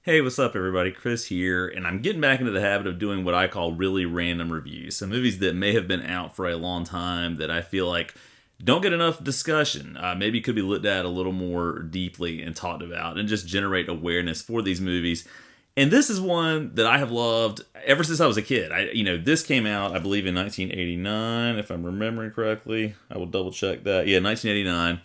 Hey, what's up, everybody? Chris here, and I'm getting back into the habit of doing what I call really random reviews. So, movies that may have been out for a long time that I feel like don't get enough discussion. Maybe could be looked at a little more deeply and talked about, and just generate awareness for these movies. And this is one that I have loved ever since I was a kid. This came out, I believe, in 1989, if I'm remembering correctly. I will double check that. Yeah, 1989.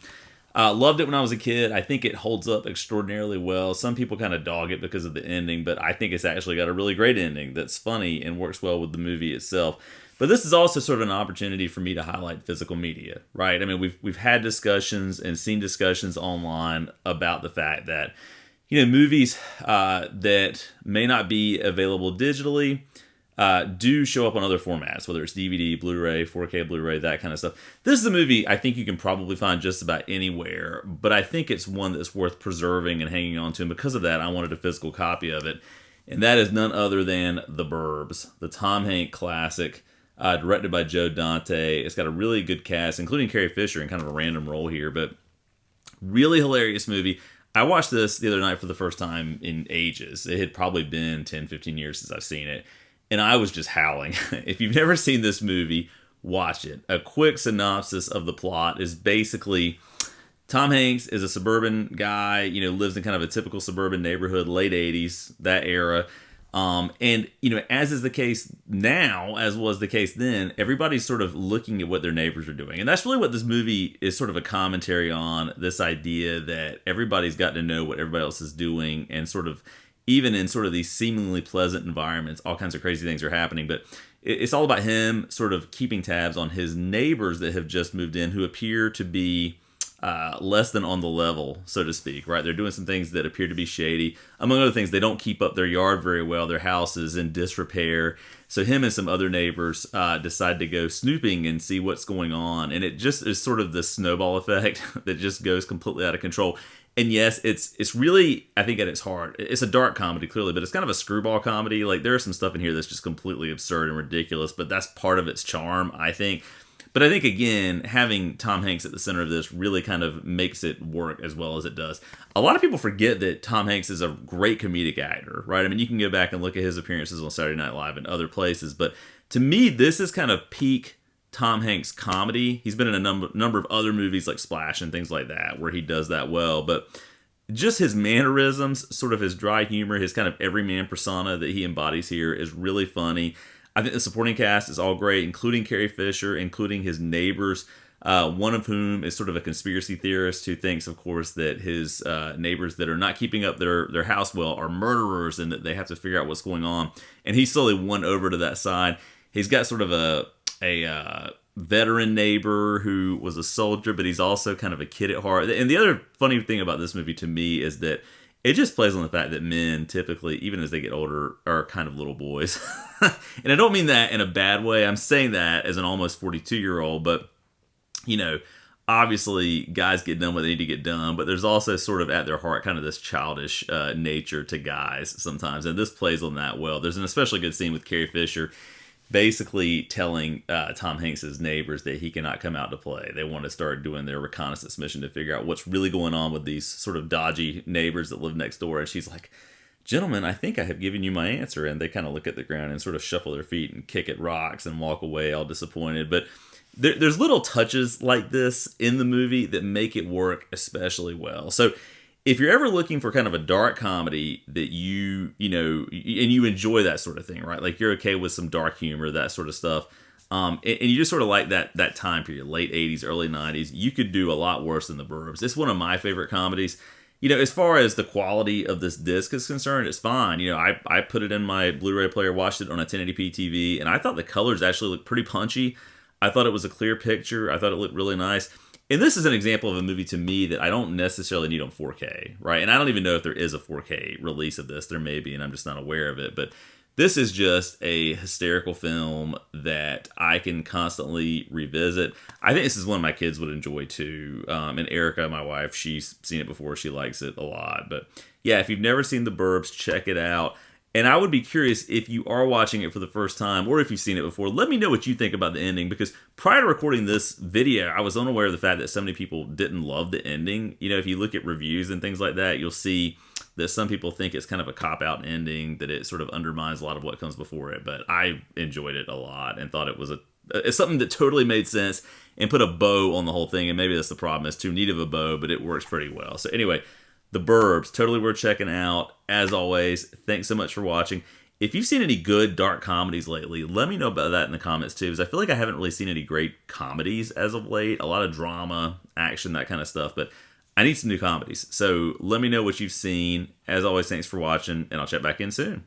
Loved it when I was a kid. I think it holds up extraordinarily well. Some people kind of dog it because of the ending, but I think it's actually got a really great ending that's funny and works well with the movie itself. But this is also sort of an opportunity for me to highlight physical media, right? I mean, we've had discussions and seen discussions online about the fact that movies that may not be available digitally do show up on other formats, whether it's DVD, Blu-ray, 4K Blu-ray, that kind of stuff. This is a movie I think you can probably find just about anywhere, but I think it's one that's worth preserving and hanging on to, and because of that, I wanted a physical copy of it, and that is none other than The Burbs, the Tom Hanks classic, directed by Joe Dante. It's got a really good cast, including Carrie Fisher in kind of a random role here, but really hilarious movie. I watched this the other night for the first time in ages. It had probably been 10, 15 years since I've seen it. And I was just howling. If you've never seen this movie, watch it. A quick synopsis of the plot is basically Tom Hanks is a suburban guy, lives in kind of a typical suburban neighborhood, late 80s, that era. As is the case now, as was the case then, everybody's sort of looking at what their neighbors are doing. And that's really what this movie is sort of a commentary on, this idea that everybody's got to know what everybody else is doing, and sort of even in sort of these seemingly pleasant environments, all kinds of crazy things are happening. But it's all about him sort of keeping tabs on his neighbors that have just moved in, who appear to be less than on the level, so to speak, right? They're doing some things that appear to be shady. Among other things, they don't keep up their yard very well. Their house is in disrepair. So him and some other neighbors decide to go snooping and see what's going on. And it just is sort of the snowball effect that just goes completely out of control. And yes, it's really, I think at its heart, it's a dark comedy, clearly, but it's kind of a screwball comedy. Like, there is some stuff in here that's just completely absurd and ridiculous, but that's part of its charm, I think. But I think, again, having Tom Hanks at the center of this really kind of makes it work as well as it does. A lot of people forget that Tom Hanks is a great comedic actor, right? I mean, you can go back and look at his appearances on Saturday Night Live and other places, but to me, this is kind of peak Tom Hanks comedy. He's been in a number of other movies like Splash and things like that where he does that well, but just his mannerisms, sort of his dry humor, his kind of everyman persona that he embodies here is really funny. I think the supporting cast is all great, including Carrie Fisher, including his neighbors, one of whom is sort of a conspiracy theorist who thinks, of course, that his neighbors that are not keeping up their house well are murderers and that they have to figure out what's going on. And he's slowly won over to that side. He's got sort of a veteran neighbor who was a soldier, but he's also kind of a kid at heart. And the other funny thing about this movie to me is that it just plays on the fact that men typically, even as they get older, are kind of little boys. And I don't mean that in a bad way. I'm saying that as an almost 42-year-old, but, obviously guys get done what they need to get done, but there's also sort of at their heart kind of this childish nature to guys sometimes. And this plays on that well. There's an especially good scene with Carrie Fisher basically telling Tom Hanks' neighbors that he cannot come out to play. They want to start doing their reconnaissance mission to figure out what's really going on with these sort of dodgy neighbors that live next door. And she's like, "Gentlemen, I think I have given you my answer." And they kind of look at the ground and sort of shuffle their feet and kick at rocks and walk away all disappointed. But there's little touches like this in the movie that make it work especially well. So if you're ever looking for kind of a dark comedy that and you enjoy that sort of thing, right? Like, you're okay with some dark humor, that sort of stuff, and you just sort of like that time period, late 80s, early 90s, you could do a lot worse than The Burbs. It's one of my favorite comedies. As far as the quality of this disc is concerned, it's fine. I put it in my Blu-ray player, watched it on a 1080p TV, and I thought the colors actually looked pretty punchy. I thought it was a clear picture. I thought it looked really nice. And this is an example of a movie to me that I don't necessarily need on 4K, right? And I don't even know if there is a 4K release of this. There may be, and I'm just not aware of it. But this is just a hysterical film that I can constantly revisit. I think this is one my kids would enjoy too. And Erica, my wife, she's seen it before. She likes it a lot. But yeah, if you've never seen The Burbs, check it out. And I would be curious, if you are watching it for the first time, or if you've seen it before, let me know what you think about the ending, because prior to recording this video, I was unaware of the fact that so many people didn't love the ending. If you look at reviews and things like that, you'll see that some people think it's kind of a cop-out ending, that it sort of undermines a lot of what comes before it. But I enjoyed it a lot and thought it was it's something that totally made sense and put a bow on the whole thing. And maybe that's the problem. It's too neat of a bow, but it works pretty well. So anyway, The Burbs, totally worth checking out. As always, thanks so much for watching. If you've seen any good dark comedies lately, let me know about that in the comments too, because I feel like I haven't really seen any great comedies as of late. A lot of drama, action, that kind of stuff, but I need some new comedies. So let me know what you've seen. As always, thanks for watching, and I'll check back in soon.